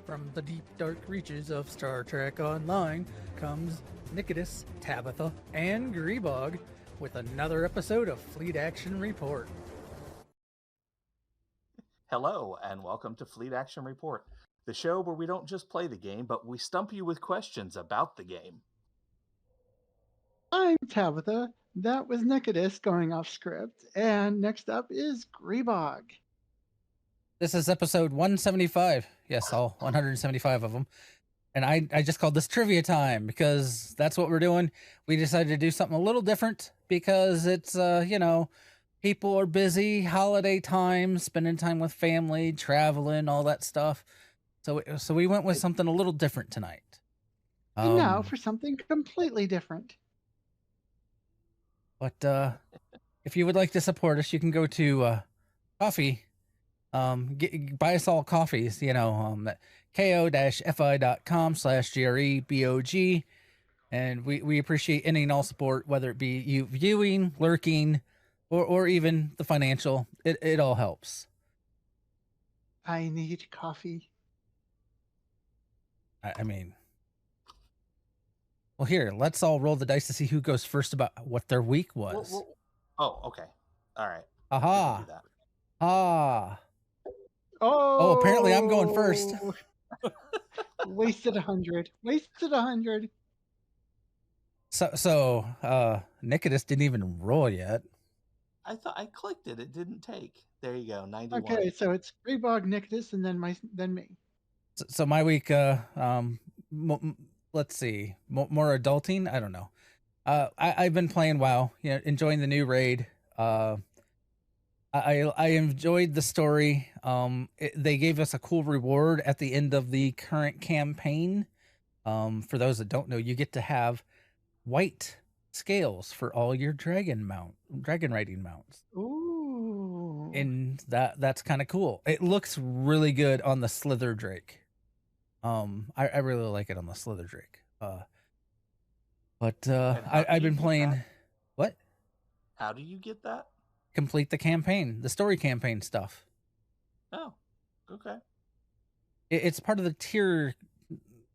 From the deep, dark reaches of Star Trek Online comes Nikodas, Tabbytha, and Grebog with another episode of Fleet Action Report. Hello, and welcome to Fleet Action Report, the show where we don't just play the game, but we stump you with questions about the game. I'm Tabitha. That was Nikodas going off script. And next up is Grebog. This is episode 175. Yes, all 175 of them. And I just called this trivia time because that's what we're doing. We decided to do something a little different because it's, people are busy, holiday time, spending time with family, traveling, all that stuff. So we went with something a little different tonight. And now for something completely different. But if you would like to support us, you can go to coffee. Buy us all coffees, ko-fi.com/GREBOG. And we appreciate any and all support, whether it be you viewing, lurking, or even the financial. It all helps. I need coffee. I mean, well, here, let's all roll the dice to see who goes first about what their week was. Oh, okay. All right. Aha. Ah. Oh, apparently I'm going first. Wasted 100. Wasted 100. So Nikodas didn't even roll yet. I thought I clicked it. It didn't take. There you go. 91. Okay, so it's Grebog, Nikodas, and then me. So my week, let's see, more adulting. I don't know. I've been playing WoW. Enjoying the new raid. I enjoyed the story. They gave us a cool reward at the end of the current campaign. For those that don't know, you get to have white scales for all your dragon riding mounts. Ooh. And that's kind of cool. It looks really good on the Slither Drake. I really like it on the Slither Drake. But I've been playing. That? What? How do you get that? Complete the campaign, the story campaign stuff. Oh, okay. It's part of the tier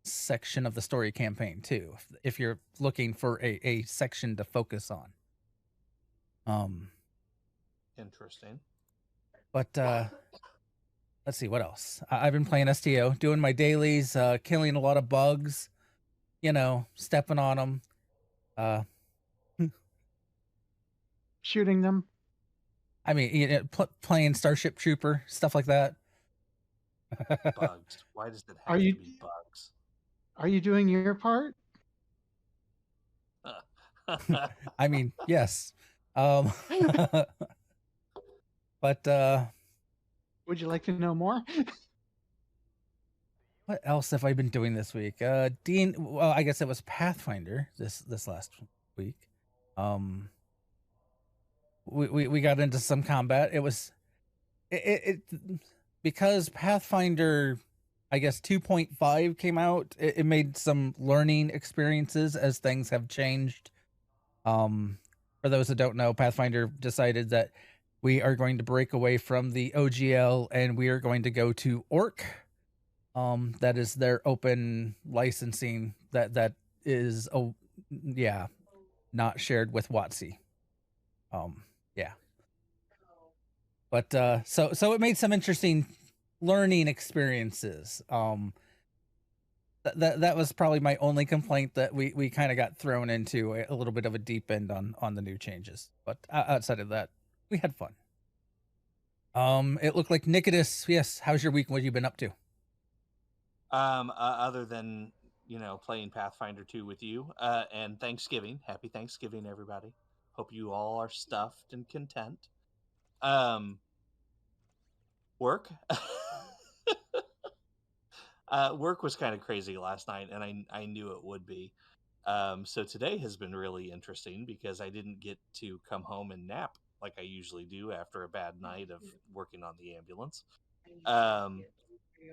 section of the story campaign too, if you're looking for a section to focus on. Interesting. But let's see what else. I've been playing STO, doing my dailies, killing a lot of bugs, stepping on them, shooting them. I mean, playing Starship Trooper, stuff like that. Bugs. Why does it have to be bugs? Are you doing your part? I mean, yes. But would you like to know more? What else have I been doing this week? Dean, well, I guess it was Pathfinder this last week. We got into some combat. It was it because Pathfinder, I guess 2.5 came out. It made some learning experiences as things have changed. For those that don't know, Pathfinder decided that we are going to break away from the OGL and we are going to go to Orc. That is their open licensing that is not shared with WotC. Yeah. But so it made some interesting learning experiences. That was probably my only complaint, that we kind of got thrown into a little bit of a deep end on the new changes. But outside of that, we had fun. It looked like Nikodas. Yes, how's your week? What have you been up to? Other than playing Pathfinder 2 with you, and Thanksgiving. Happy Thanksgiving, everybody. Hope you all are stuffed and content. Work. Work was kind of crazy last night, and I knew it would be. So today has been really interesting because I didn't get to come home and nap like I usually do after a bad night of working on the ambulance.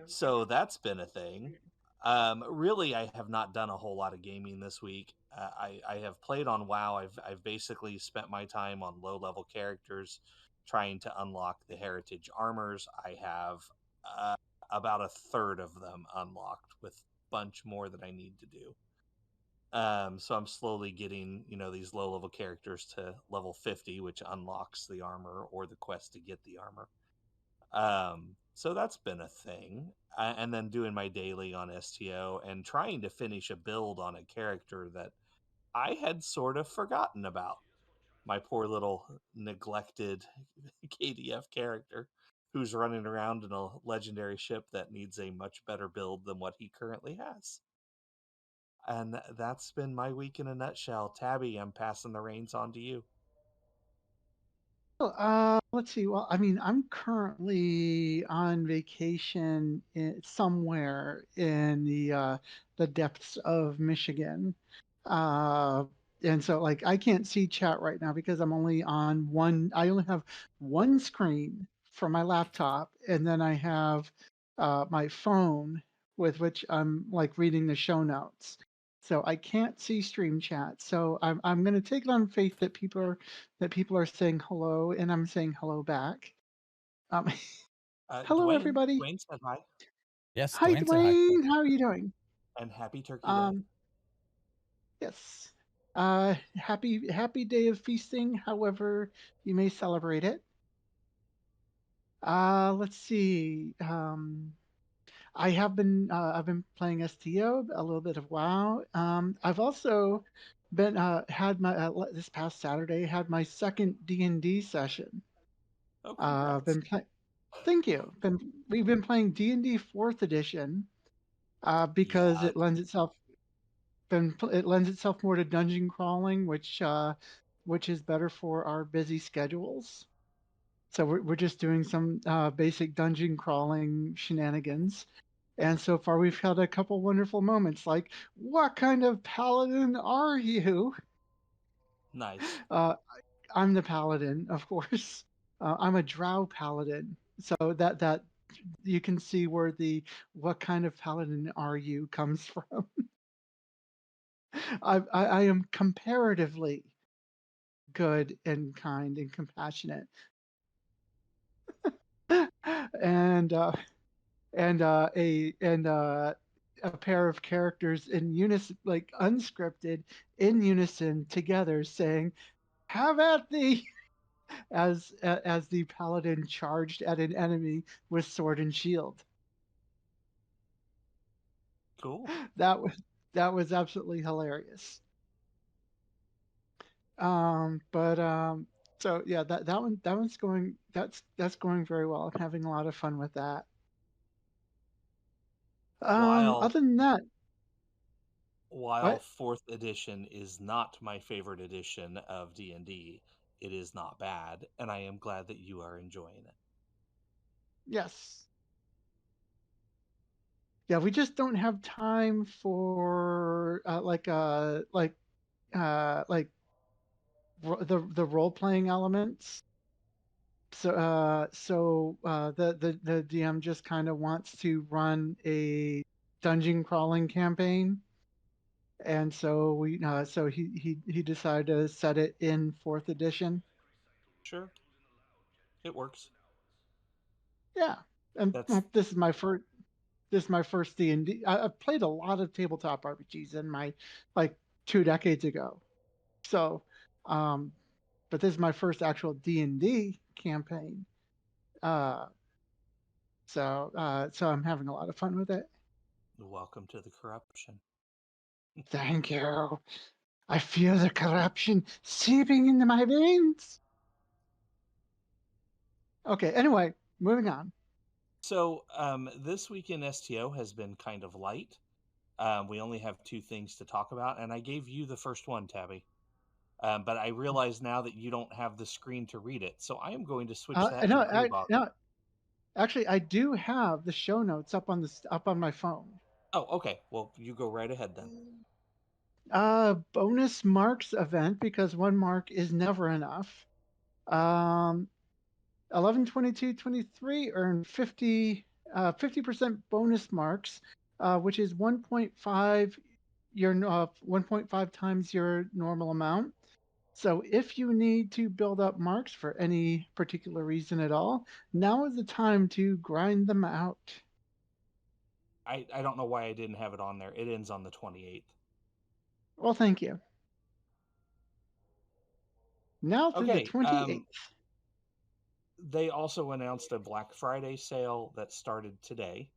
So that's been a thing. Really, I have not done a whole lot of gaming this week. I have played on WoW. I've basically spent my time on low-level characters, trying to unlock the heritage armors. I have about a third of them unlocked, with a bunch more that I need to do. So I'm slowly getting, these low level characters to level 50, which unlocks the armor or the quest to get the armor. So that's been a thing. And then doing my daily on STO and trying to finish a build on a character that I had sort of forgotten about. My poor little neglected KDF character who's running around in a legendary ship that needs a much better build than what he currently has. And that's been my week in a nutshell. Tabby, I'm passing the reins on to you. Well, let's see. Well, I mean, I'm currently on vacation somewhere in the depths of Michigan. Uh, and so like I can't see chat right now because I'm only on one, I only have one screen for my laptop, and then I have my phone with which I'm like reading the show notes. So I can't see stream chat. So I'm going to take it on faith that people are saying hello, and I'm saying hello back. Um, hello, everybody. Dwayne said hi. Yes, Hi, Dwayne said hi. Dwayne. How are you doing? And happy Turkey Day. Um, yes. Happy day of feasting, however you may celebrate it. Let's see. I've been playing STO, a little bit of WoW. I've also been had my this past Saturday had my second D&D session. Oh, congrats. Been playing. Thank you. We've been playing D&D Fourth Edition because Yeah, it lends itself more to dungeon crawling, which is better for our busy schedules. So we're just doing some basic dungeon crawling shenanigans. And so far, we've had a couple wonderful moments, like, what kind of paladin are you? nice. Uh, I'm the paladin, of course. I'm a drow paladin. So that you can see where the what kind of paladin are you comes from. I am comparatively good and kind and compassionate. and a pair of characters in unison, like unscripted, in unison together, saying, "Have at thee!" as the paladin charged at an enemy with sword and shield. Cool. That was that was absolutely hilarious. But so yeah, that's going very well. I'm having a lot of fun with that. While Other than that, while what? fourth edition is not my favorite edition of D&D, it is not bad, and I am glad that you are enjoying it. Yes. Yeah, we just don't have time for the role playing elements. The DM just kind of wants to run a dungeon crawling campaign, and so he decided to set it in fourth edition. Sure, it works. Yeah, and That's this is my first D&D. I've played a lot of tabletop RPGs in my like 2 decades ago. So, um, but this is my first actual D&D campaign. Uh, so I'm having a lot of fun with it. welcome to the corruption. Thank you. I feel the corruption seeping into my veins. Okay, anyway, moving on. So this week in STO has been kind of light. We only have two things to talk about, and I gave you the first one, Tabby. But I realize now that you don't have the screen to read it, so I am going to switch that to No, Grebog. no, actually, I do have the show notes up on my phone. Oh, okay. Well, you go right ahead then. Bonus marks event because one mark is never enough. 11 22 23 earn 50% bonus marks, which is 1.5 times your normal amount. So if you need to build up marks for any particular reason at all, now is the time to grind them out. I don't know why I didn't have it on there. It ends on the 28th. Well, thank you. Now through the Okay. 28th. They also announced a Black Friday sale that started today.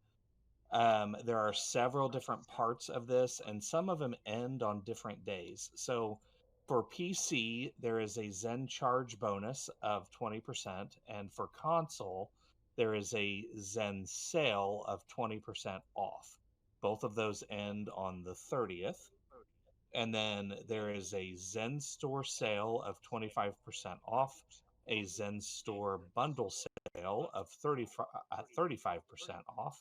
There are several different parts of this, and some of them end on different days. So for PC, there is a Zen charge bonus of 20%, and for console, there is a Zen sale of 20% off. Both of those end on the 30th. And then there is a Zen Store sale of 25% off, a Zen Store bundle sale of 35% off,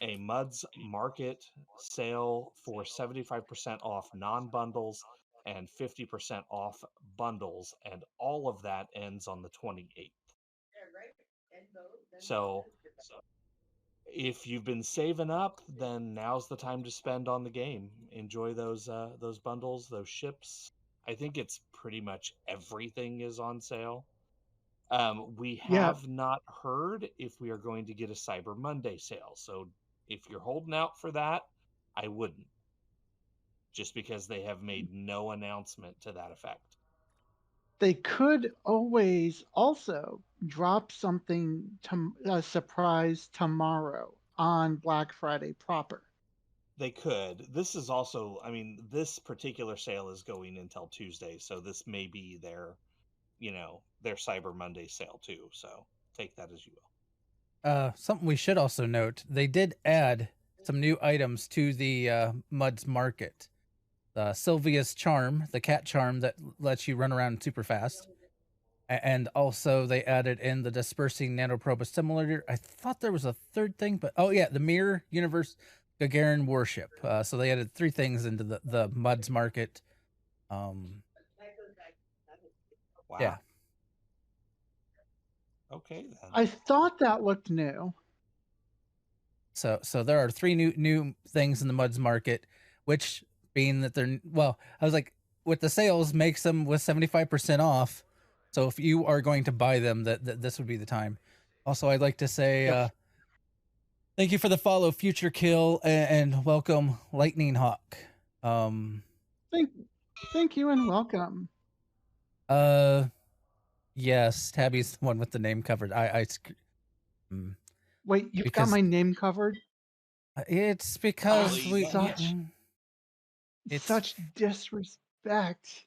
a Muds Market sale for 75% off non bundles and 50% off bundles. And all of that ends on the 28th. So if you've been saving up, then now's the time to spend on the game. Enjoy those bundles, those ships. I think it's pretty much everything is on sale. We Yeah, have not heard if we are going to get a Cyber Monday sale. So if you're holding out for that, I wouldn't, just because they have made no announcement to that effect. they could always also drop something to a surprise tomorrow on Black Friday proper. They could. This is also, I mean, this particular sale is going until Tuesday, so this may be their Cyber Monday sale too. So take that as you will. Something we should also note: they did add some new items to the Muds Market. Sylvia's charm, the cat charm that lets you run around super fast. And also they added in the dispersing nanoprobe simulator. I thought there was a third thing, but oh yeah, the mirror universe Gagarin worship. So they added 3 things into the Muds Market. Wow. Yeah. Okay then. I thought that looked new. So there are 3 new things in the Muds Market, which being that they're I was like, with the sales makes them with 75% off. So if you are going to buy them, that this would be the time. Also, I'd like to say Yes. thank you for the follow, Future Kill, and welcome, Lightning Hawk. Thank you and welcome. Yes, Tabby's the one with the name covered. Wait, you've got Because my name covered? it's because Golly, it's Such disrespect.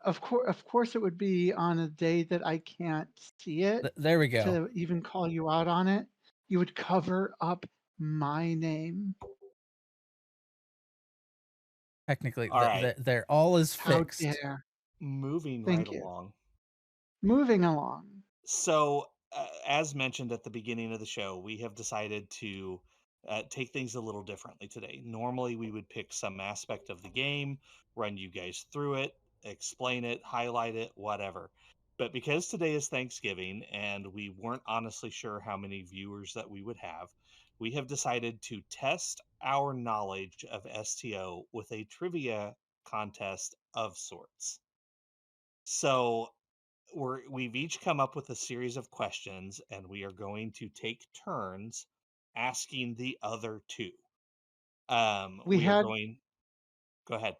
Of course, it would be on a day that I can't see it there we go. to even call you out on it. You would cover up my name. Technically, all right. they're all is How fixed. dare. Moving right Thank you. along. Moving along. So, as mentioned at the beginning of the show, we have decided to take things a little differently today. Normally, we would pick some aspect of the game, run you guys through it, explain it, highlight it, whatever. But because today is Thanksgiving and we weren't honestly sure how many viewers that we would have, we have decided to test our knowledge of STO with a trivia contest of sorts. So we've each come up with a series of questions and we are going to take turns asking the other 2. We We are had going Go ahead.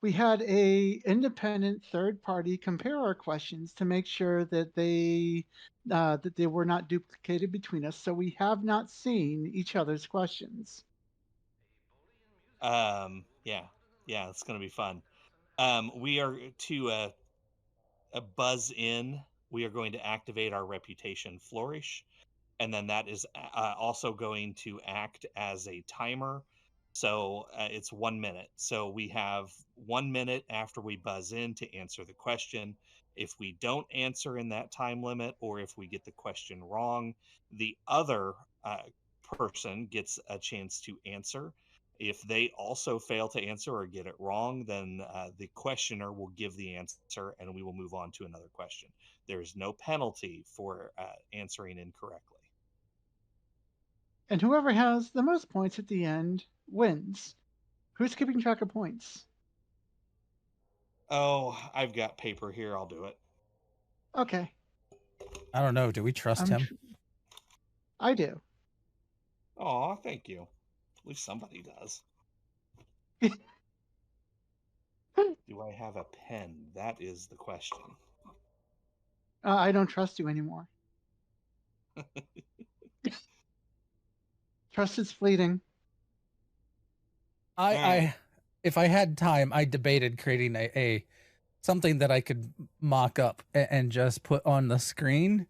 we had a independent third party compare our questions to make sure that they were not duplicated between us. So we have not seen each other's questions. Yeah, it's going to be fun. We are to buzz in. We are going to activate our reputation flourish, and then that is also going to act as a timer. So it's 1 minute. So we have 1 minute after we buzz in to answer the question. If we don't answer in that time limit, or if we get the question wrong, the other person gets a chance to answer. If they also fail to answer or get it wrong, then the questioner will give the answer and we will move on to another question. There is no penalty for answering incorrectly. And whoever has the most points at the end wins. Who's keeping track of points? Oh, I've got paper here. I'll do it. Okay. I don't know. Do we trust him? I do. Aw, thank you. At least somebody does. Do I have a pen? That is the question. I don't trust you anymore. Trust is fleeting. I if I had time, I debated creating a something that I could mock up and just put on the screen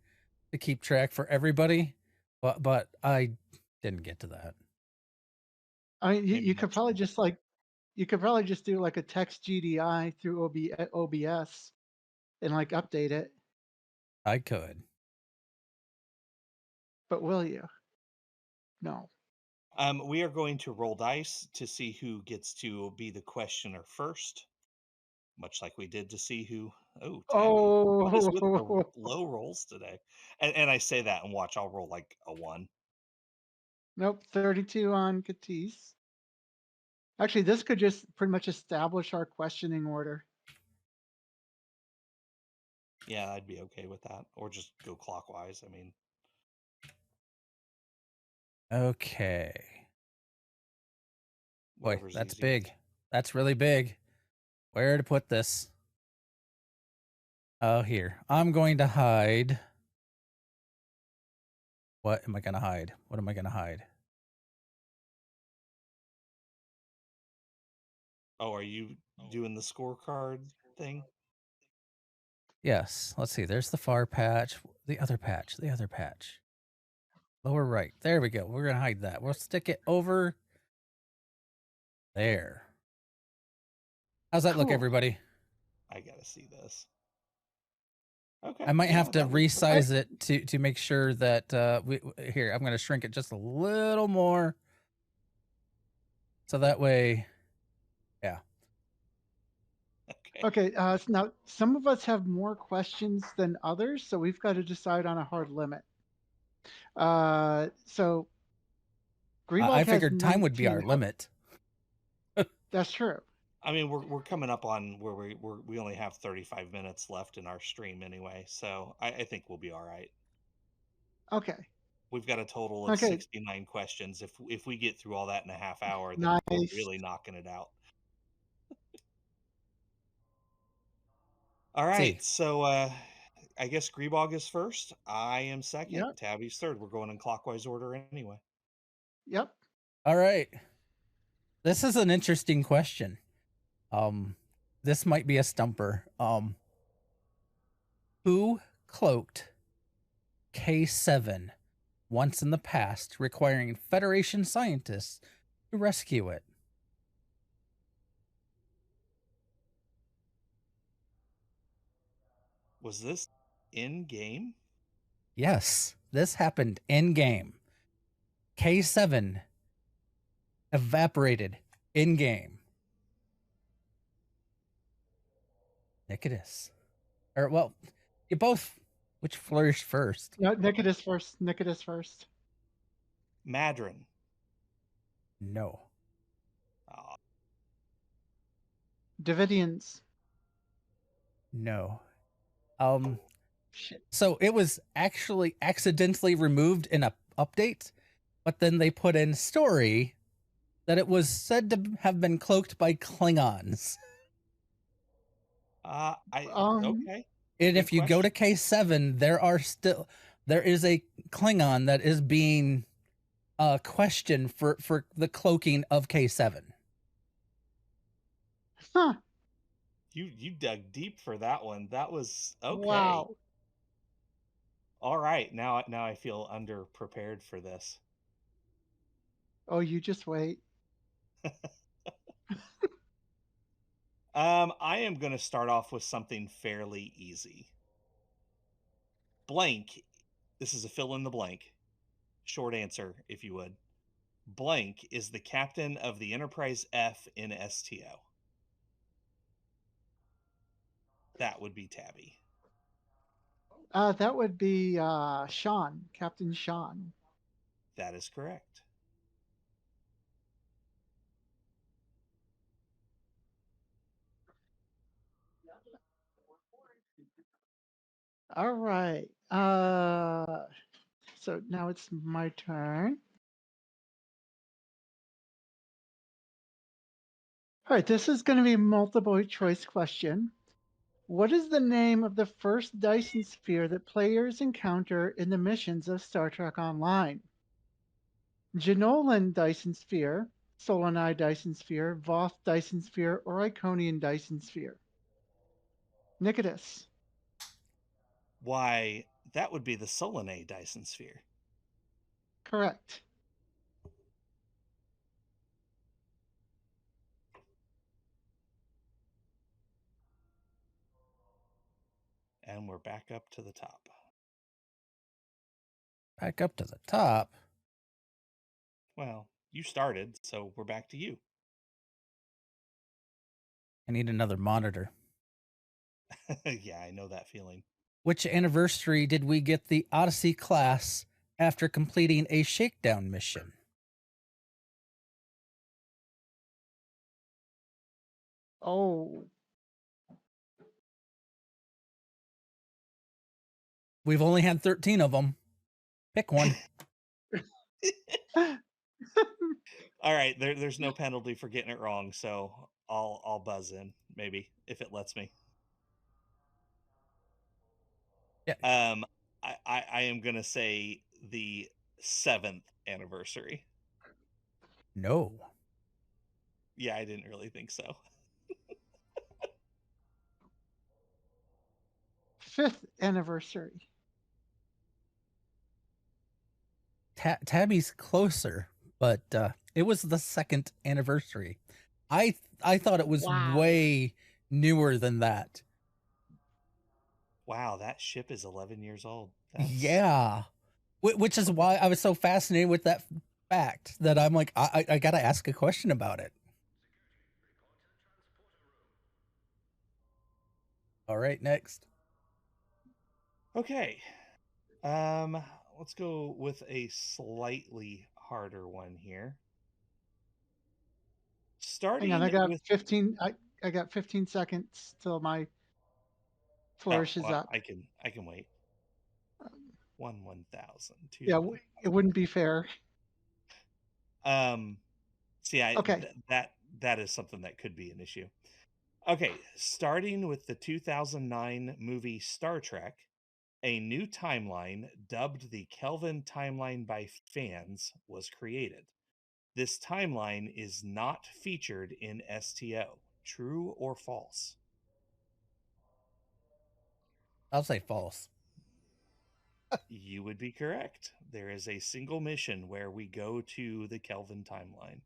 to keep track for everybody, but I didn't get to that. I mean, Maybe you could next probably time. just like you could probably just do like a text GDI through OBS and like update it. I could. But will you? No. We are going to roll dice to see who gets to be the questioner first, much like we did to see who. Oh, Tabby. What is with the Oh, low rolls today? And I say that and watch, I'll roll like a 1. nope. 32 on Katis. Actually, this could just pretty much establish our questioning order. Yeah, I'd be okay with that. Or just go clockwise. I mean, Okay. Boy, whatever's that's easiest. big. That's really big. Where to put this? Oh, here. I'm going to hide. What am I going to hide? What am I going to hide? Oh, are you doing the scorecard thing? Yes. Let's see. There's the far patch. The other patch. The other patch. Lower right. There we go. We're going to hide that. We'll stick it over there. How's that look, Cool. everybody? I gotta see this. Okay. I might Yeah, have to that looks resize it to make sure that here, I'm going to shrink it just a little more. So that way, yeah. okay. Okay. So now some of us have more questions than others, so we've got to decide on a hard limit. So I Grebog has figured time would be 19. our limit. That's true. I mean, we're coming up on where we only have 35 minutes left in our stream anyway, so I think we'll be all right. Okay. We've got a total of Okay. 69 questions. If we get through all that in a half hour, then we're Nice. really knocking it out. All See. right, so I guess Grebog is first. I am second. Yep. Tabby's third. We're going in clockwise order anyway. Yep. All right. This is an interesting question. This might be a stumper. Who cloaked K7 once in the past, requiring Federation scientists to rescue it? Was this in game? Yes, this happened in game. K7 evaporated in game. Nikodas. Or, well, you both. Which flourished first? No, Nikodas first. Nikodas first. Madron. No. Oh, Davidians. No. Shit. So it was actually accidentally removed in a update, but then they put in story that it was said to have been cloaked by Klingons. okay. And Good if you go to K7, there is a Klingon that is being questioned for the cloaking of K7. Huh. You dug deep for that one. That was okay. Wow. All right, now I feel underprepared for this. Oh, you just wait. I am going to start off with something fairly easy. Blank. This is a fill in the blank. Short answer, if you would. Blank is the captain of the Enterprise F in STO. That would be Tabby. That would be Sean, Captain Sean. That is correct. All right. So now it's my turn. All right, this is going to be a multiple choice question. What is the name of the first Dyson sphere that players encounter in the missions of Star Trek Online? Jenolan Dyson sphere, Solani Dyson sphere, Voth Dyson sphere, or Iconian Dyson sphere? Nikodas. Why, that would be the Solanae Dyson sphere. Correct. And we're back up to the top. Back up to the top. Well, you started, so we're back to you. I need another monitor. Yeah, I know that feeling. Which anniversary did we get the Odyssey class after completing a shakedown mission? Oh, We've only had 13 of them. Pick one. All right, there's no penalty for getting it wrong, so I'll buzz in maybe if it lets me. Yeah. I am gonna say the 7th anniversary. No. Yeah, I didn't really think so. 5th anniversary. Tabby's closer, but it was the 2nd anniversary. I thought it was Wow. way newer than that. Wow, that ship is 11 years old. Yeah. Which is why I was so fascinated with that fact that I'm like, I got to ask a question about it. All right, next. Okay. Let's go with a slightly harder one here. Starting Hang on, I got with 15. I got 15 seconds till my flourish is well, up. I can wait. 1,000. Yeah, it wouldn't be fair. See, Okay. that is something that could be an issue. Okay, starting with the 2009 movie Star Trek, a new timeline dubbed the Kelvin timeline by fans was created. This timeline is not featured in STO. True or false? I'll say false. You would be correct. There is a single mission where we go to the Kelvin timeline.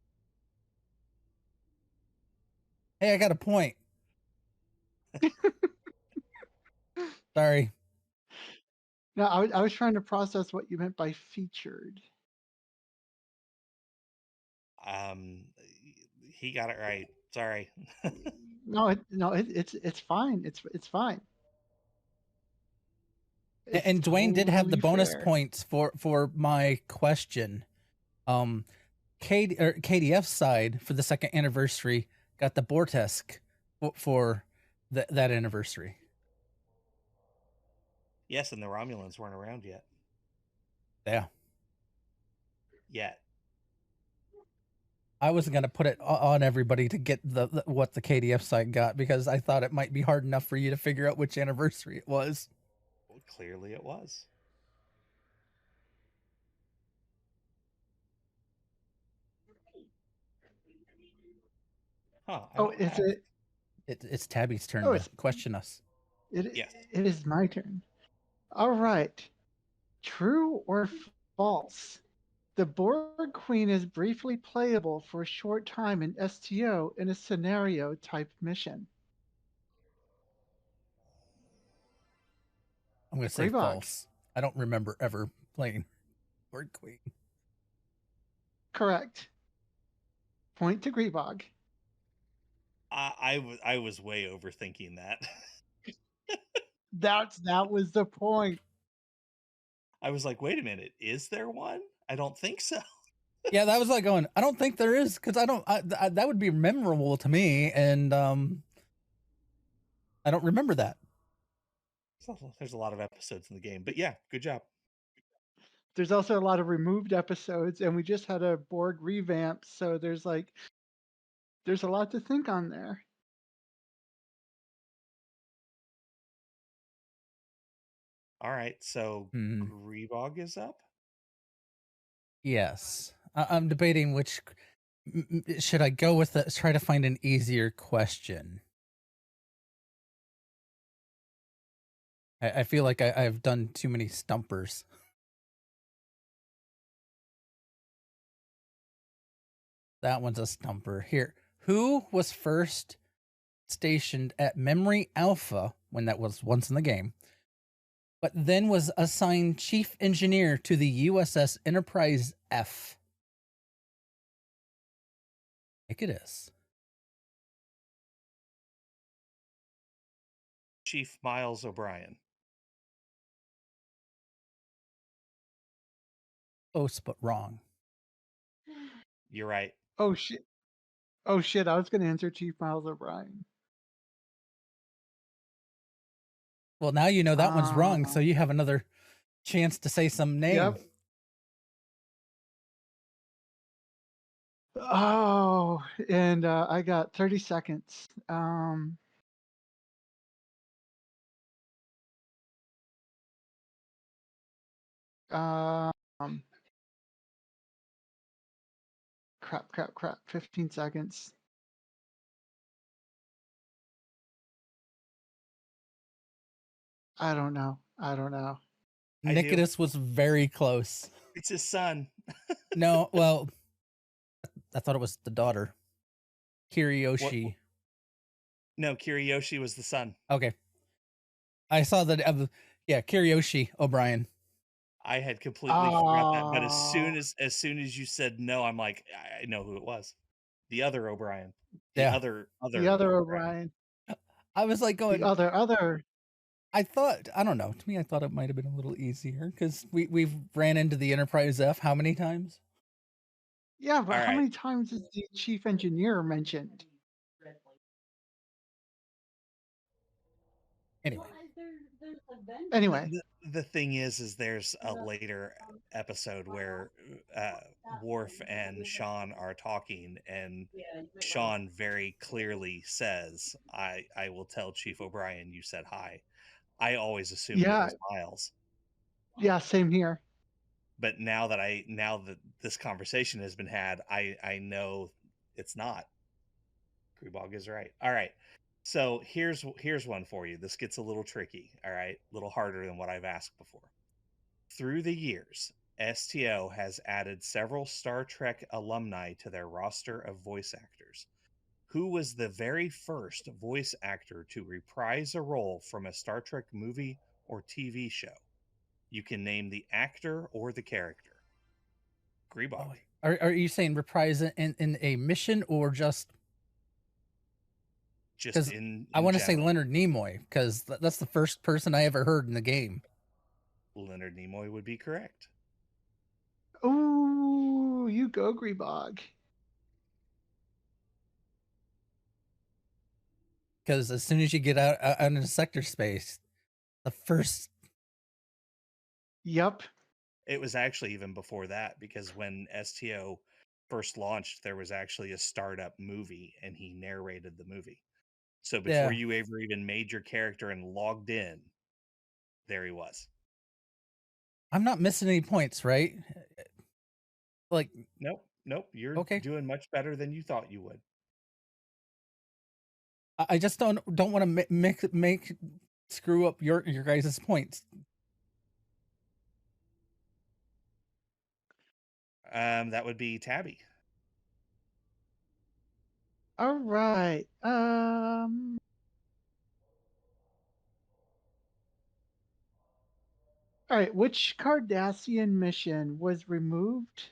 Hey, I got a point. Sorry. No, I was trying to process what you meant by featured. He got it right. Sorry. No, it's fine. It's fine. It's And Dwayne did have the totally bonus fair. points for my question. KDF side for the 2nd anniversary got the Bortesk for that anniversary. Yes, and the Romulans weren't around yet. Yeah. Yet. I wasn't going to put it on everybody to get the what the KDF side got because I thought it might be hard enough for you to figure out which anniversary it was. Well, clearly it was. Huh. Oh, is it? It's Tabby's turn Oh, to question us. Yes. It is my turn. All right. True or false? The Borg Queen is briefly playable for a short time in STO in a scenario type mission. I'm going to say Grebog. false. I don't remember ever playing Borg Queen. Correct. Point to Grebog. I was way overthinking that. That was the point. I was like, wait a minute, is there one? I don't think so. Yeah, that was like going, I don't think there is because that would be memorable to me. And I don't remember that. There's a lot of episodes in the game, but yeah, good job. There's also a lot of removed episodes, and we just had a Borg revamp, so there's like There's a lot to think on there. All right, so Hmm. Grebog is up. Yes. I'm debating which. Should I go with the try to find an easier question? I feel like I've done too many stumpers. That one's a stumper. Here, who was first stationed at Memory Alpha when that was once in the game, but then was assigned chief engineer to the USS Enterprise F? Nikodas. Chief Miles O'Brien. Close but wrong. You're right. Oh shit! Oh shit! I was going to answer Chief Miles O'Brien. Well, now you know that one's wrong, so Uh, you have another chance to say some name. yep. Oh, and I got 30 seconds. Um, crap. 15 seconds. I don't know. I don't know. I do. Nikodas was very close. It's his son. No, well, I thought it was the daughter. What? Kiriyoshi. No, Kiriyoshi was the son. Okay. I saw that. Yeah, Kiriyoshi O'Brien. I had completely forgot that, but Oh, as soon as you said no, I'm like, I know who it was. The other O'Brien. The Yeah. other the other O'Brien. O'Brien. I was like The going, other. I thought, I don't know. To me, I thought it might have been a little easier because we've ran into the Enterprise F how many times? Yeah, but All how right. many times is the chief engineer mentioned? Anyway, Anyway, The thing is there's a later episode where Worf and Sean are talking, and Sean very clearly says, I will tell Chief O'Brien you said hi. I always assumed it yeah, was Miles, yeah, same here. but now that this conversation has been had, I know it's not. Krubog is right. All right. So here's one for you. This gets a little tricky, all right? A little harder than what I've asked before. Through the years, STO has added several Star Trek alumni to their roster of voice actors. Who was the very first voice actor to reprise a role from a Star Trek movie or TV show? You can name the actor or the character. oh, Grebog. are you saying reprise in a mission or just Just because I in want to say general. Leonard Nimoy because that's the first person I ever heard in the game. Leonard Nimoy would be correct. Ooh, you go, Grebog. Because as soon as you get out into sector space, the first Yep. It was actually even before that, because when STO first launched, there was actually a startup movie and he narrated the movie. So before yeah, you ever even made your character and logged in, there he was. I'm not missing any points, right? Like, Nope. You're okay, doing much better than you thought you would. I just don't want to make screw up your guys' points. That would be Tabby. All right. All right. Which Cardassian mission was removed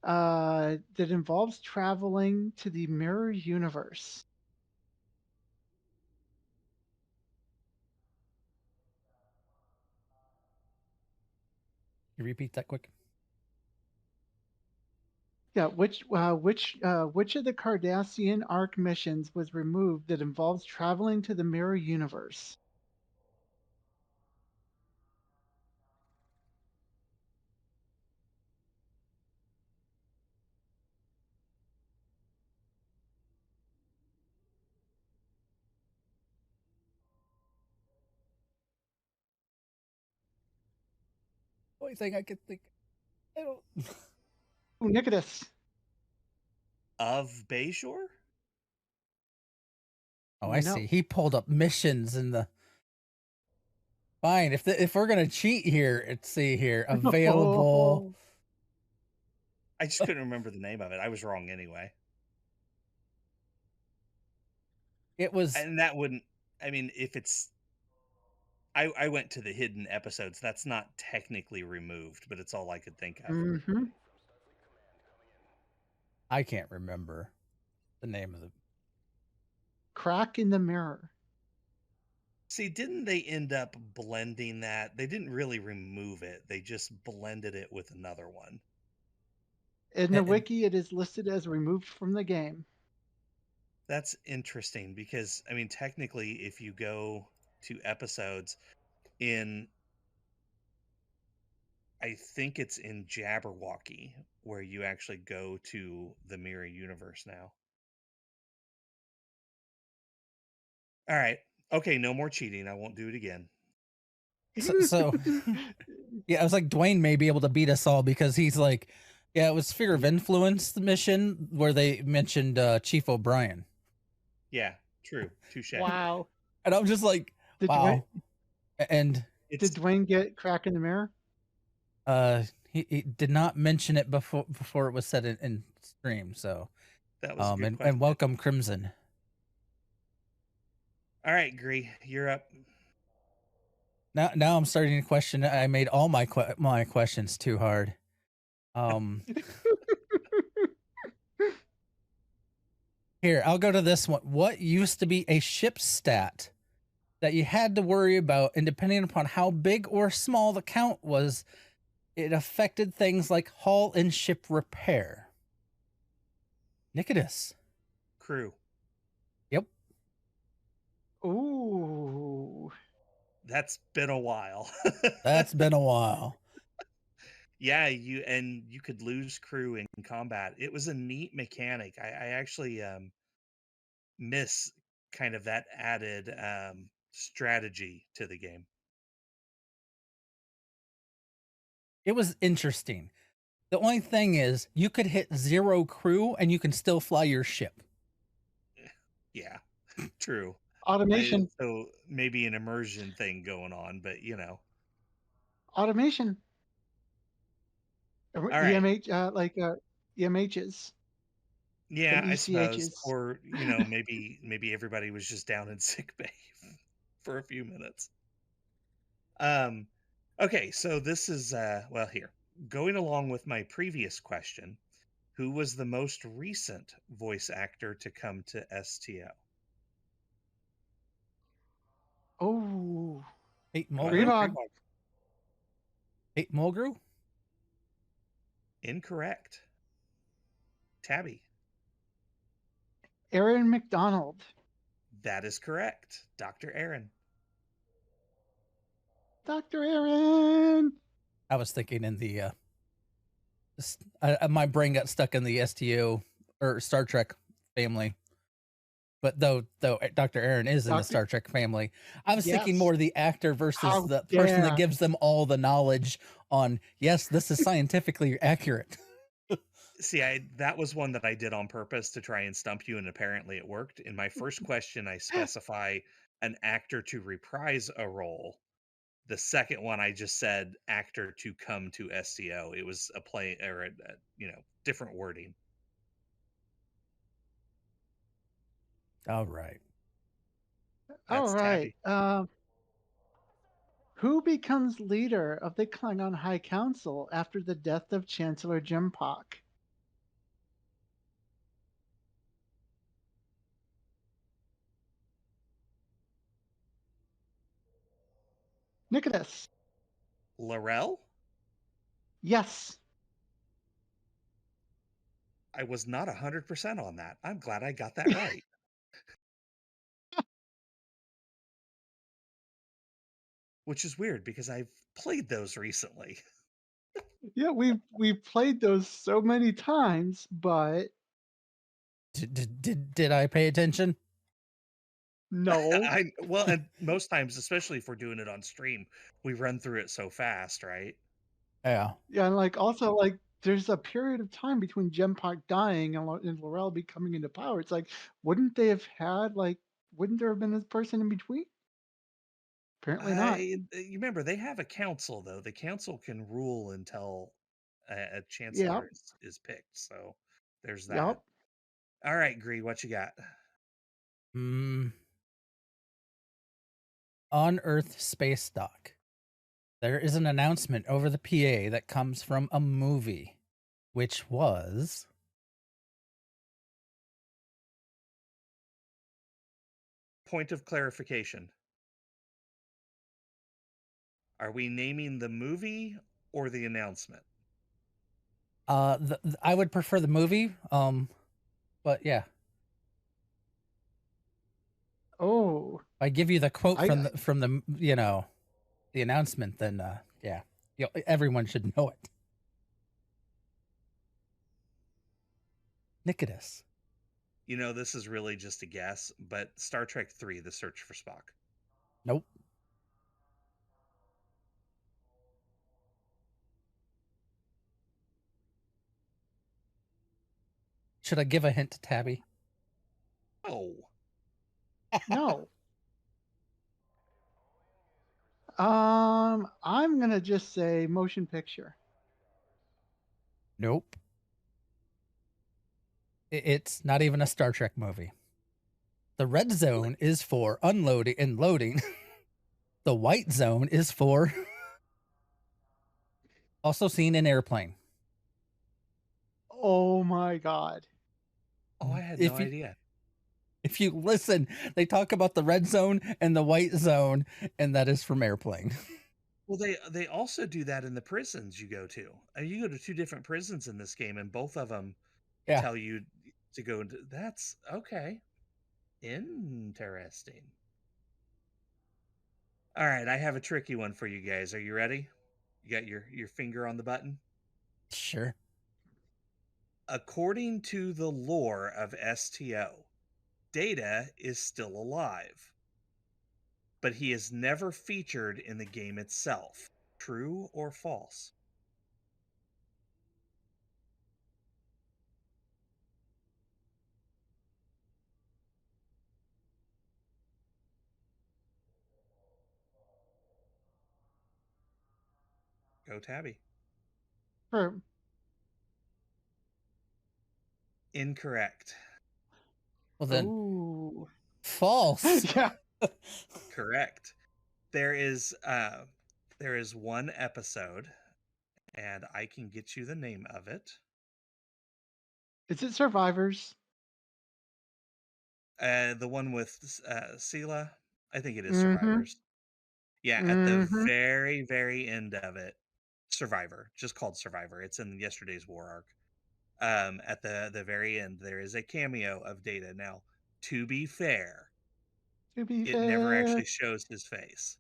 that involves traveling to the mirror universe? You repeat that quick. Yeah. Which of the Cardassian arc missions was removed that involves traveling to the mirror universe? only thing I could think. I don't. Ooh, Nikodas. Of Bayshore? Oh, I No. see. He pulled up missions in the. Fine. If we're gonna cheat here, let's see here. Available. I just couldn't remember the name of it. I was wrong anyway. It was. And that wouldn't. I mean, if it's. I went to the hidden episodes. That's not technically removed, but it's all I could think of. Mm-hmm. I can't remember the name of the. Crack in the Mirror. See, didn't they end up blending that? They didn't really remove it. They just blended it with another one. In the wiki, it is listed as removed from the game. That's interesting because, I mean, technically, if you go to episodes in, I think it's in Jabberwocky, where you actually go to the Mirror Universe now. All right. Okay, no more cheating. I won't do it again. So yeah, I was like, Dwayne may be able to beat us all because he's like, yeah, it was Sphere of Influence, the mission where they mentioned Chief O'Brien. Yeah, true. Touche. Wow. And I'm just like, Did wow. And did Dwayne get Crack in the Mirror? He did not mention it before it was said in stream. So that was a good question. And welcome Crimson. All right, Gree, you're up. Now I'm starting to question. I made all my questions too hard. Here, I'll go to this one. What used to be a ship stat that you had to worry about, and depending upon how big or small the count was, it affected things like hull and ship repair? Nikodas. Crew. Yep. Ooh. That's been a while. That's been a while. Yeah, you could lose crew in combat. It was a neat mechanic. I actually miss kind of that added strategy to the game. It was interesting. The only thing is you could hit 0 crew and you can still fly your ship. Yeah, true. Automation. So maybe an immersion thing going on, but you know. Automation. All right. EMH, EMHs. Yeah, I suppose. Or, you know, maybe everybody was just down in sick bay for a few minutes. Okay, so this is well, here. Going along with my previous question, who was the most recent voice actor to come to STO? Oh. Grebog. Mulgrew? Incorrect. Tabby. Aaron McDonald. That is correct. Dr. Aaron. Dr. Aaron. I was thinking in the my brain got stuck in the STO or Star Trek family. But though Dr. Aaron is in the Star Trek family, I was thinking more the actor versus the person that gives them all the knowledge on, yes, this is scientifically accurate. See, that was one that I did on purpose to try and stump you, and apparently it worked. In my first question, I specify an actor to reprise a role. The second one, I just said actor to come to STO. It was a play or a different wording. All right. All right. Who becomes leader of the Klingon High Council after the death of Chancellor Jimpak? Nikodas. Laurel? Yes. I was not 100% on that. I'm glad I got that right. Which is weird because I've played those recently. Yeah, we've played those so many times, but did I pay attention? No. And most times, especially if we're doing it on stream, we run through it so fast, right? Yeah. Yeah, and like also like there's a period of time between Gempak dying and, and Laurel becoming into power. It's like, wouldn't they have had like, wouldn't there have been this person in between? Apparently not. You remember they have a council though. The council can rule until a Yep. chancellor is picked. So there's that. Yep. All right, Gree, what you got? Mm. On Earth Space Dock, there is an announcement over the PA that comes from a movie, which was Point of clarification. Are we naming the movie or the announcement? I would prefer the movie. But yeah, Oh, if I give you the quote I from the the announcement, then yeah, everyone should know it. Nikodas. You know, this is really just a guess, but Star Trek 3, The Search for Spock. Nope. Should I give a hint to Tabby? Oh. no. I'm gonna just say motion picture. Nope. It's not even a Star Trek movie. The red zone is for unloading and loading. The white zone is for also seen in airplane. Oh my god. Oh, I had no idea. If you listen, they talk about the red zone and the white zone, and that is from airplane. Well, they also do that in the prisons you go to. You go to 2 different prisons in this game, and both of them tell you to go into. That's okay. Interesting. All right, I have a tricky one for you guys. Are you ready? You got your finger on the button? Sure. According to the lore of STO, Data is still alive, but he is never featured in the game itself. True or false? Go Tabby. True. Incorrect. Well then, Ooh. false. Yeah. Correct. There is one episode, and I can get you the name of it. Is it Survivors? The one with Sela. I think it is Mm-hmm. Survivors. Yeah, at the Mm-hmm. very, very end of it, Survivor, just called Survivor. It's in yesterday's war arc. At the very end, there is a cameo of Data. Now, to be fair, To be it never fair. actually shows his face,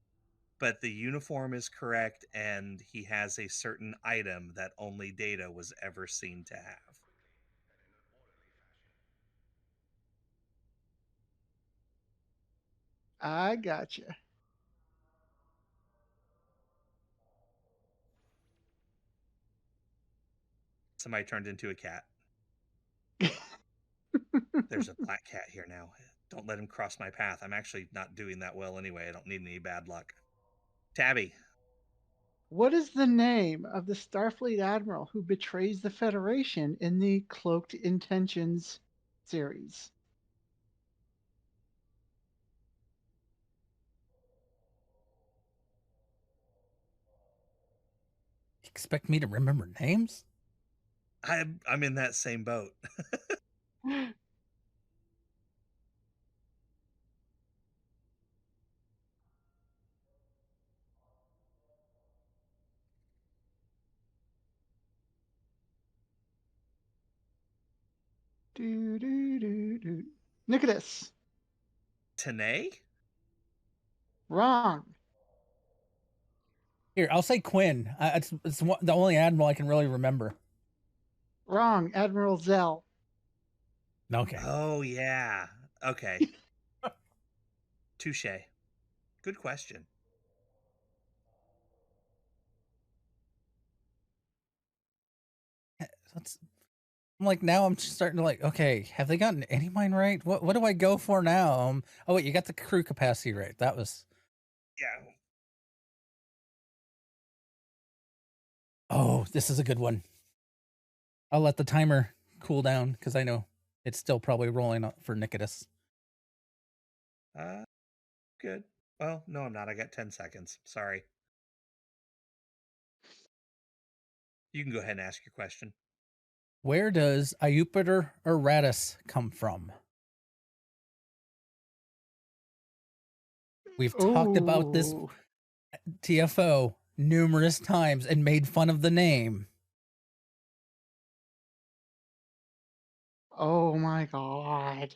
but the uniform is correct, and he has a certain item that only Data was ever seen to have. I gotcha. Somebody turned into a cat. There's a black cat here now. Don't let him cross my path. I'm actually not doing that well anyway. I don't need any bad luck. Tabby. What is the name of the Starfleet admiral who betrays the Federation in the Cloaked Intentions series? Expect me to remember names? I'm in that same boat. Do do do do. Nikodas. Tanae? Wrong. Here, I'll say Quinn. It's the only admiral I can really remember. Wrong. Admiral Zell. Okay. Oh, yeah. Okay. Touche. Good question. I'm like, now I'm starting to like, okay, have they gotten any mine right? What do I go for now? Oh wait, you got the crew capacity right. That was. Yeah. Oh, this is a good one. I'll let the timer cool down because I know it's still probably rolling up for Nikodas. Good. Well, no, I'm not. I got 10 seconds. Sorry. You can go ahead and ask your question. Where does Iupiter Aratus come from? We've talked about this Oh, TFO numerous times and made fun of the name. oh my God.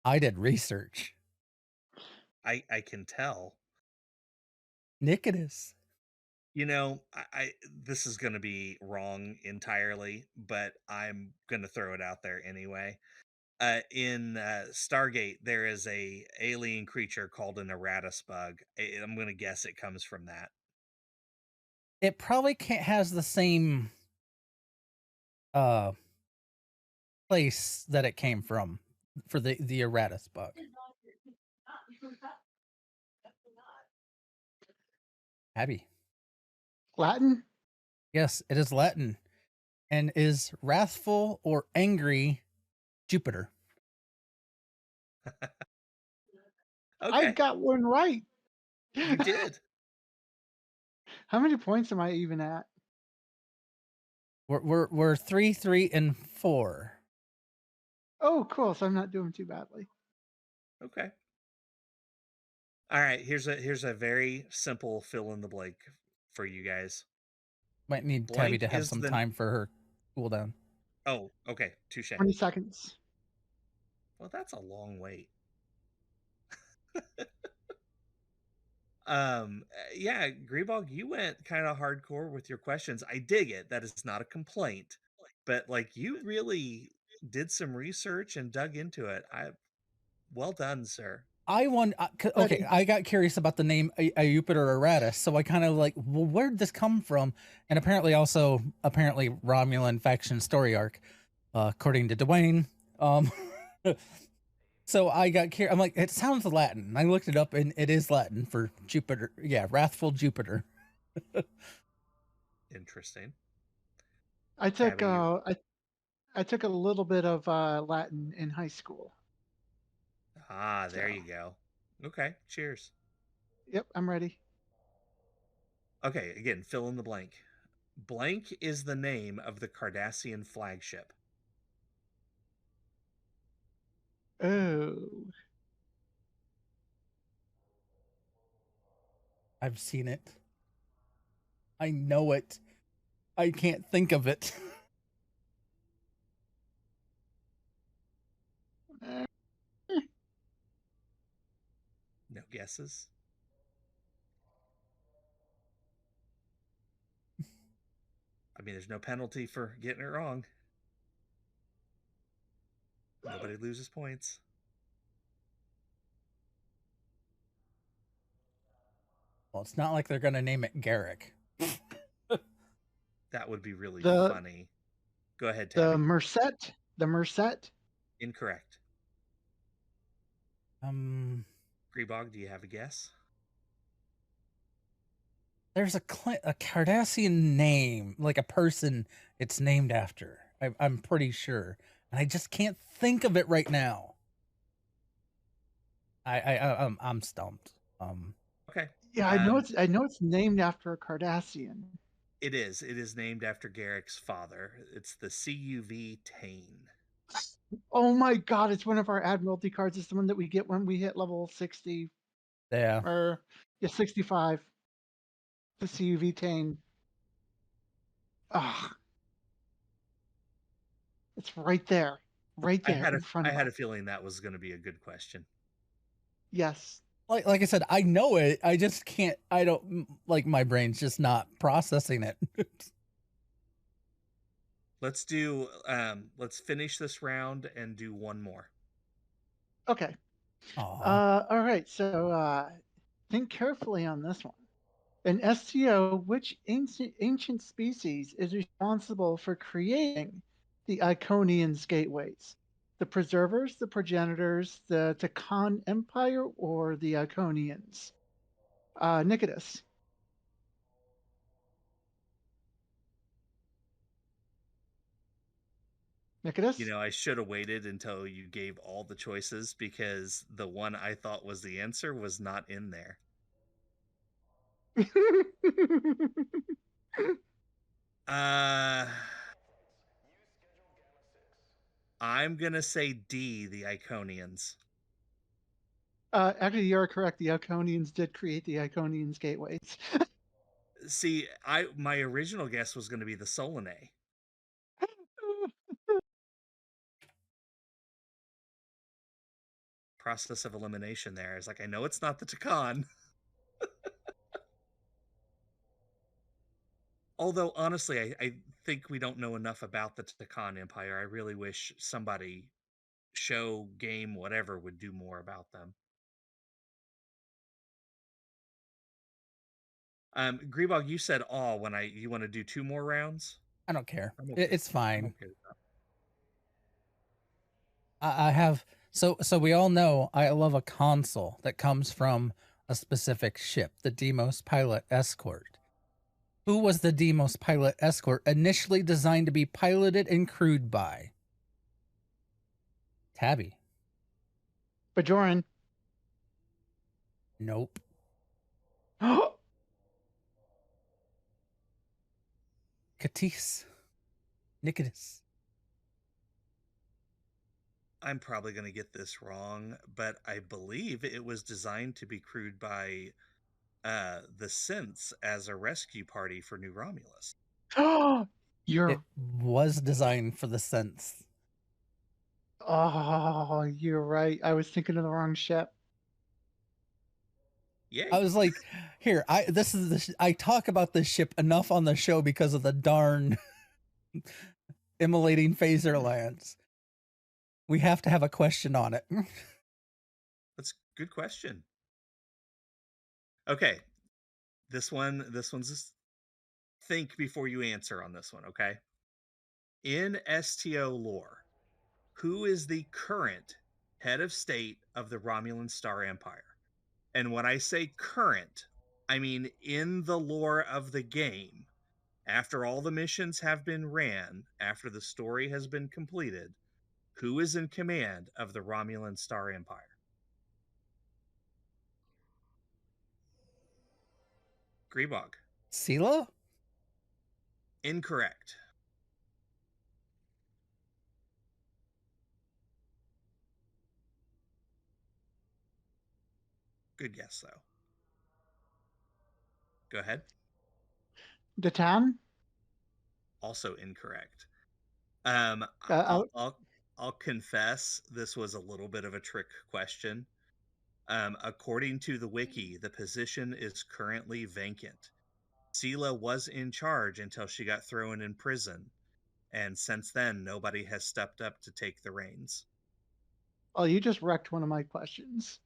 I did research. I can tell. Nikodas. You know, I this is going to be wrong entirely, but I'm going to throw it out there anyway. In Stargate, there is a alien creature called an Aratus bug. I'm going to guess it comes from that. It probably can't has the same uh place that it came from for the Aratus bug. Abby. Latin? Yes, it is Latin and is wrathful or angry Jupiter. I Okay, got one right. you did. How many points am I even at? We're 3, 3, and 4. Oh, cool. So I'm not doing too badly. Okay. All right, here's a very simple fill in the blank for you guys. Might need Tabby Blank to have is some the time for her cooldown. Oh, okay, touche. 20 seconds. Well, that's a long wait. Yeah, Grebog, you went kind of hardcore with your questions. I dig it. That is not a complaint, but like you really did some research and dug into it. Well done, sir. I won. Okay, I got curious about the name Iupiter Aratus, so I kind of like, well, where did this come from? And apparently Romulan faction story arc, according to Dwayne. So I got curious. I'm like, it sounds Latin. I looked it up, and it is Latin for Jupiter. Yeah, wrathful Jupiter. Interesting. I took Tabby, I took a little bit of Latin in high school. there So, you go. Okay, cheers. yep, I'm ready. Okay, again, fill in the blank. Blank is the name of the Cardassian flagship. Oh, I've seen it. I know it. I can't think of it. No guesses? I mean, there's no penalty for getting it wrong. Nobody loses points. Well, it's not like they're gonna name it Garrick. That would be really the funny. Go ahead, Tabby. the Merced. Incorrect. Grebog, do you have a guess? There's a Cardassian name, like a person it's named after. I'm pretty sure, and I just can't think of it right now. I'm stumped. Okay. Yeah, I know it's named after a Cardassian. It is. It is named after Garrick's father. It's the CUV Tane. Oh my God, it's one of our Admiralty cards. It's the one that we get when we hit level 60 Yeah. or 65. The CUV Tane. Ah, it's right there, in front I of had us. a feeling that was going to be a good question. Yes. Like I said, I know it. I just can't. I don't like my brain's just not processing it. Let's do. Let's finish this round and do one more. Okay. Aw. All right. So think carefully on this one. In STO, which ancient species is responsible for creating the Iconians' gateways? The preservers, the progenitors, the Takan Empire, or the Iconians? Nikodas. You Nikodas? know, I should have waited until you gave all the choices because the one I thought was the answer was not in there. Uh, I'm gonna say D, the Iconians. Actually, you're correct. The Iconians did create the Iconians' gateways. See, my original guess was going to be the Solanae. Process of elimination there is like, I know it's not the Takan. Although, honestly, I think we don't know enough about the Takan Empire. I really wish somebody, show, game, whatever, would do more about them. Grebog, you said all when you want to do 2 more rounds? I don't care. I'm okay. It's fine. I'm okay with that. I have so we all know I love a console that comes from a specific ship, the Demos Pilot Escort. Who was the Demos Pilot Escort initially designed to be piloted and crewed by? Tabby. Bajoran. Nope. Katis. Nikodas. I'm probably going to get this wrong, but I believe it was designed to be crewed by the Synths as a rescue party for New Romulus. It was designed for the Sense. Oh, you're right. I was thinking of the wrong ship. Yay. I was like, here, I talk about this ship enough on the show because of the darn immolating phaser lance. We have to have a question on it. That's a good question. Okay. This one's just think before you answer on this one, okay? In STO lore, who is the current head of state of the Romulan Star Empire? And when I say current, I mean in the lore of the game. After all the missions have been ran, after the story has been completed, who is in command of the Romulan Star Empire? Grebog. Sela? Incorrect. Good guess, though. Go ahead. Datan? Also incorrect. I'll confess this was a little bit of a trick question. According to the wiki, the position is currently vacant. Sela was in charge until she got thrown in prison, and since then, nobody has stepped up to take the reins. Oh, you just wrecked one of my questions.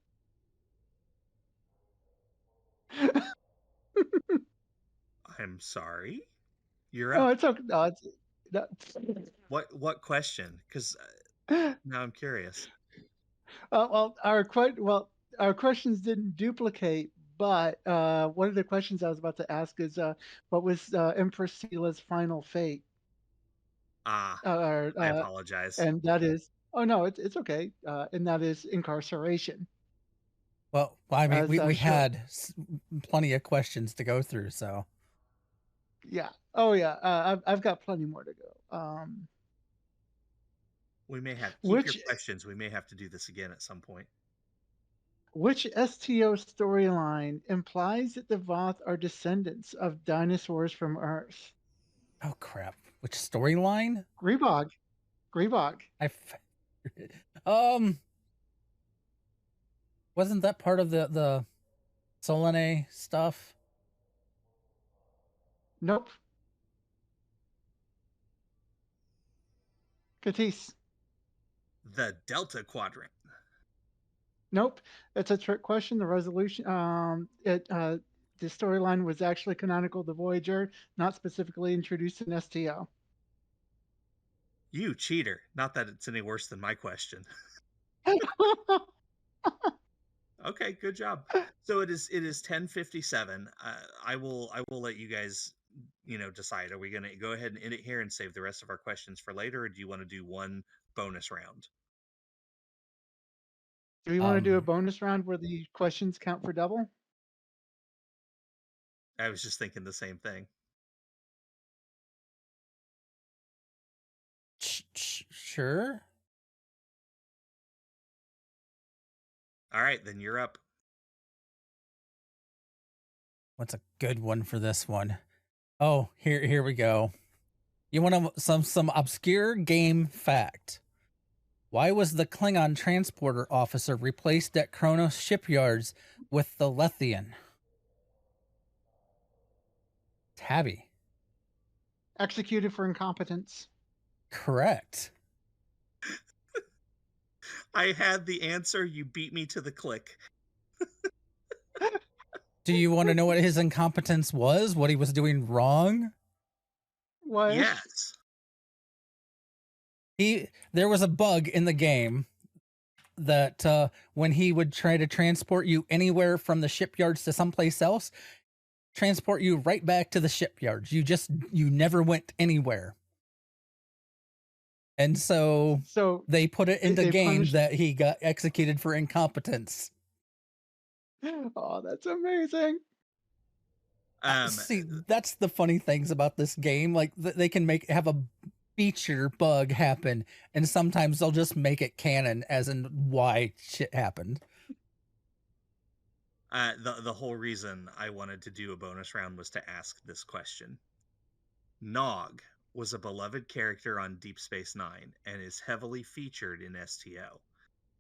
I'm sorry. You're Oh, up. it's okay. No, it's no. What question? Because now I'm curious. Well, our questions didn't duplicate, but one of the questions I was about to ask is, what was Empress Sela's final fate? I Uh, apologize. and that is, oh no, it's okay. And that is incarceration. Well, I mean, As, we sure. had plenty of questions to go through, so. Yeah. Oh yeah. I've got plenty more to go. We may have keep your questions. We may have to do this again at some point. Which STO storyline implies that the Voth are descendants of dinosaurs from Earth? Oh crap! Which storyline? Grebog. Wasn't that part of the Solanae stuff? Nope. Katis. The Delta Quadrant. Nope. It's a trick question. The resolution. the storyline was actually canonical to Voyager, not specifically introduced in STO. You cheater. Not that it's any worse than my question. Okay, good job. So it is 10:57. I will let you guys decide. Are we going to go ahead and end it here and save the rest of our questions for later, or do you want to do one bonus round? Do we want to do a bonus round where the questions count for double? I was just thinking the same thing. Sure. All right, then you're up. What's a good one for this one? Oh, here we go. You want some obscure game fact? Why was the Klingon transporter officer replaced at Kronos shipyards with the Lethian? Tabby. Executed for incompetence. Correct. I had the answer. You beat me to the click. Do you want to know what his incompetence was? What he was doing wrong? What? Yes. There was a bug in the game that when he would try to transport you anywhere from the shipyards to someplace else, transport you right back to the shipyards. You never went anywhere. And so they put it in the game that he got executed for incompetence. Oh, that's amazing. See, that's the funny things about this game. Like they can have a feature bug happen, and sometimes they'll just make it canon as in why shit happened. The whole reason I wanted to do a bonus round was to ask this question. Nog was a beloved character on Deep Space Nine and is heavily featured in STO.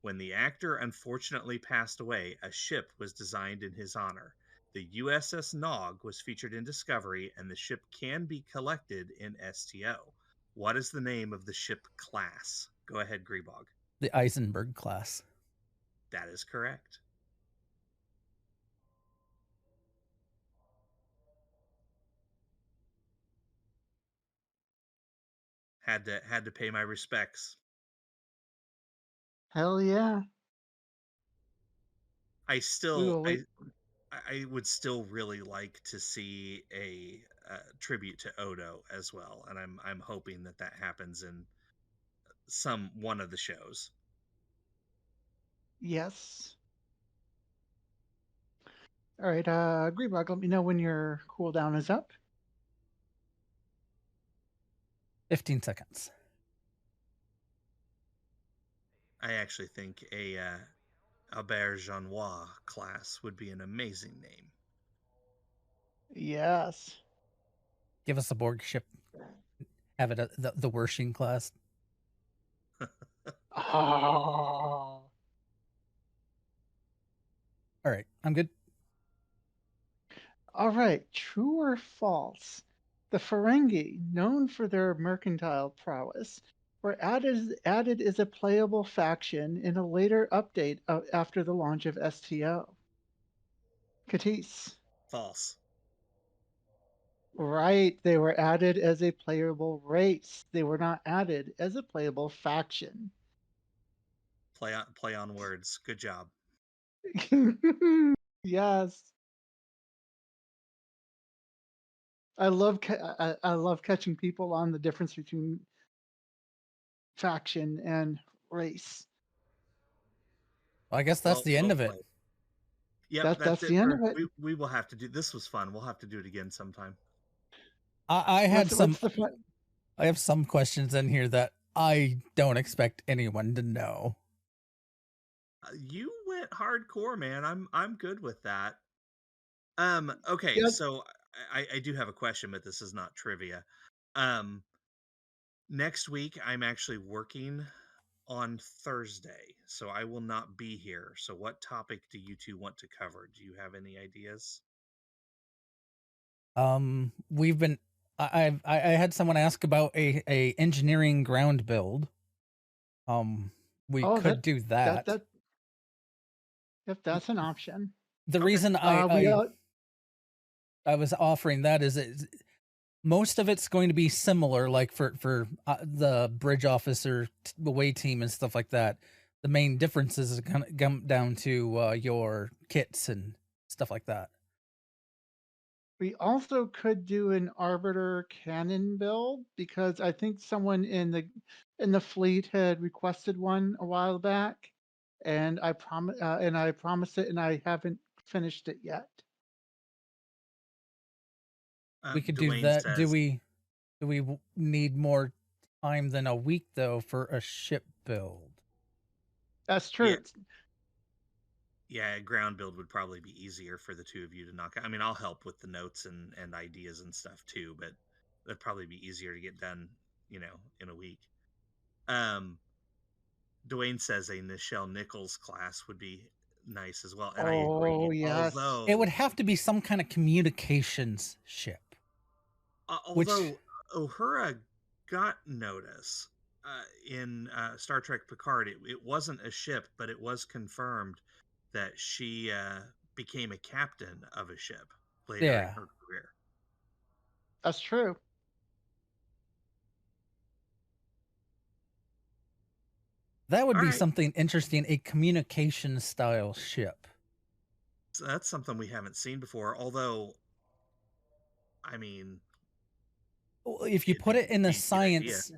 When the actor unfortunately passed away, a ship was designed in his honor. The USS Nog was featured in Discovery, and the ship can be collected in STO. What is the name of the ship class? Go ahead, Grebog. The Eisenberg class. That is correct. Had to pay my respects. Hell yeah. I would still really like to see a tribute to Odo as well, and I'm hoping that happens in one of the shows. Yes. All right, Grebog, let me know when your cooldown is up. 15 seconds. I actually think a Aubergenois class would be an amazing name. Yes. Give us a Borg ship. Have it the Wershing class. Oh. All right, I'm good. All right, true or false? The Ferengi, known for their mercantile prowess, were added as a playable faction in a later update after the launch of STO. Katis. False. Right, they were added as a playable race. They were not added as a playable faction. Play on words. Good job. Yes. I love catching people on the difference between faction and race. Well, I guess that's the end of it. Yep, that's the end of it. We will have to do. This was fun. We'll have to do it again sometime. I have some questions in here that I don't expect anyone to know. You went hardcore, man. I'm good with that. Okay, Yep. So I do have a question, but this is not trivia. Next week I'm actually working on Thursday, so I will not be here. So what topic do you two want to cover? Do you have any ideas? We've been I had someone ask about a engineering ground build. We could do that. Yep, that's an option. The reason I I was offering that is most of it's going to be similar, like for the bridge officer away team and stuff like that. The main differences is kind of come down to your kits and stuff like that. We also could do an arbiter cannon build because I think someone in the fleet had requested one a while back, and I promised it, and I haven't finished it yet. We could do Dwayne that. Do says, we need more time than a week though for a ship build? That's true. yeah, a ground build would probably be easier for the two of you to knock out. I mean, I'll help with the notes and ideas and stuff too, but that'd probably be easier to get done, in a week. Dwayne says a Nichelle Nichols class would be nice as well, and I agree. Oh yes. Although It would have to be some kind of communications ship. although Uhura got notice in Star Trek Picard, it wasn't a ship, but it was confirmed that she became a captain of a ship later in her career. That's true. That would All be right. something interesting, a communication style ship. So that's something we haven't seen before. Although, I mean, If you put it in the science,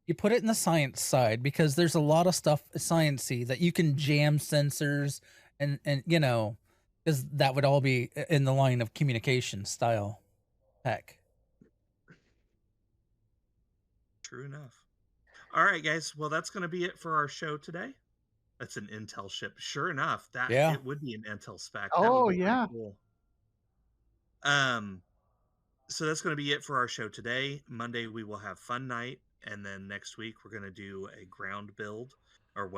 you put it in the science side, because there's a lot of stuff sciencey that you can jam sensors and because that would all be in the line of communication style tech. True enough. All right, guys. Well, that's going to be it for our show today. That's an Intel ship. Sure enough, it would be an Intel spec. That would be pretty cool. So that's going to be it for our show today. Monday we will have fun night, and then next week we're going to do a ground build, or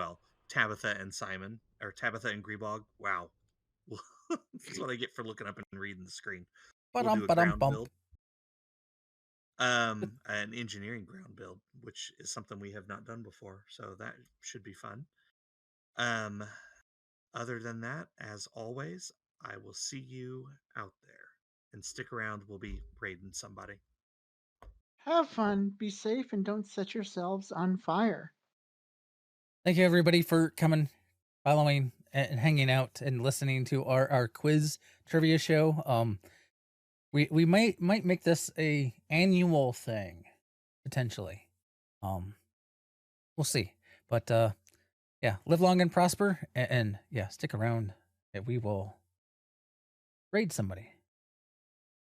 Tabbytha and Simon, or Tabbytha and Grebog. Wow, that's what I get for looking up and reading the screen. We'll do a ground build. An engineering ground build, which is something we have not done before, so that should be fun. Other than that, as always, I will see you out there, and stick around. We'll be raiding somebody. Have fun, be safe, and don't set yourselves on fire. Thank you everybody for coming, following, and hanging out and listening to our quiz trivia show. We might make this a annual thing, potentially. We'll see. But yeah, live long and prosper, and yeah, stick around. We will raid somebody.